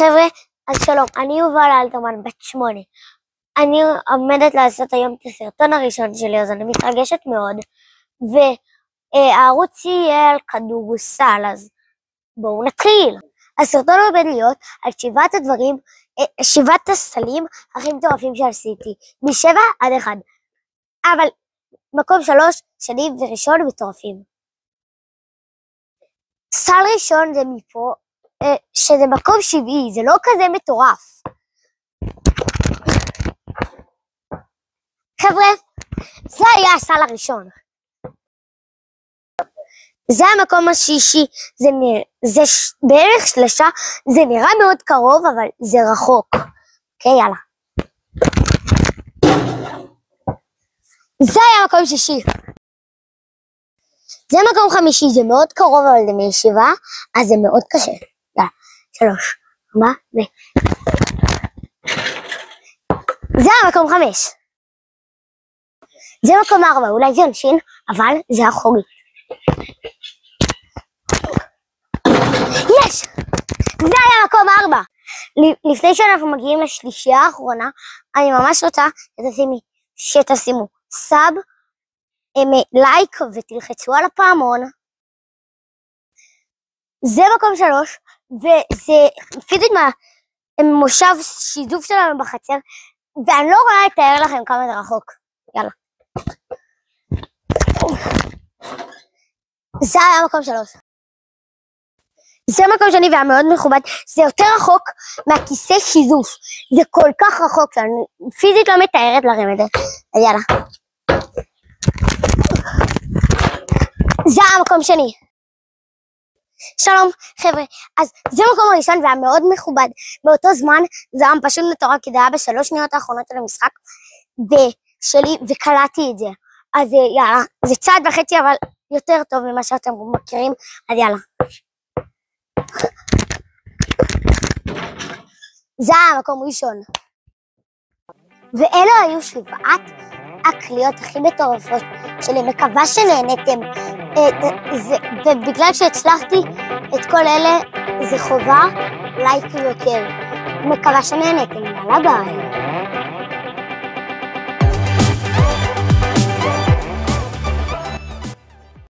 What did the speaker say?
חבר'ה, אז שלום, אני יובל אלתרמן, בת 8. אני עומדת לעשות היום את הסרטון הראשון שלי, אז אני מתרגשת מאוד. והערוץ יהיה על כדורסל, אז בואו נתחיל. הסרטון עומד להיות על 7 הסלים הכי מטורפים שעשיתי, מ7 עד 1. אבל מקום 3, שני וראשון מטורפים. סל ראשון זה מפה, שזה מקום 70, זה לא כזה מטורף. חבר'ה, זה היה הסל הראשון. זה המקום השישי, זה בערך 3, זה נראה מאוד קרוב, אבל זה רחוק. אוקיי, יאללה. זה היה מקום 6. זה מקום 5, זה מאוד קרוב, אבל זה מ7, אז זה מאוד קשה. יאללה, 3, 4, זה המקום 5. זה מקום 4, אולי זה עונשין, אבל זה אחורי. יש! זה היה מקום 4. לפני שאנחנו מגיעים לשלישייה האחרונה, אני ממש רוצה שתשימו סאב, לייק ותלחצו על הפעמון. זה מקום 3, וזה פיזית מושב שיזוף שלנו בחצר, ואני לא רואה לתאר לכם כמה זה רחוק. יאללה. זה היה מקום 3. זה מקום שני והיה מאוד מכובד, זה יותר רחוק מהכיסא שיזוף. זה כל כך רחוק שאני פיזית לא מתארת לכם את זה. אז יאללה. זה המקום שני. שלום חבר'ה, אז זה מקום הראשון והיה מאוד מכובד. באותו זמן זה היה פשוט מטורף, כי זה היה ב3 שניות האחרונות של המשחק שלי, וקלטתי את זה. אז יאללה, זה צעד וחצי אבל יותר טוב ממה שאתם מכירים, אז יאללה. זה היה המקום ראשון. ואלה היו 7 הקליעות הכי מטורפות שלי, מקווה שנהנתם. ובגלל שהצלחתי את כל אלה, זה חובה לייק ויותר. מקווה שנהנתם, יאללה ביי.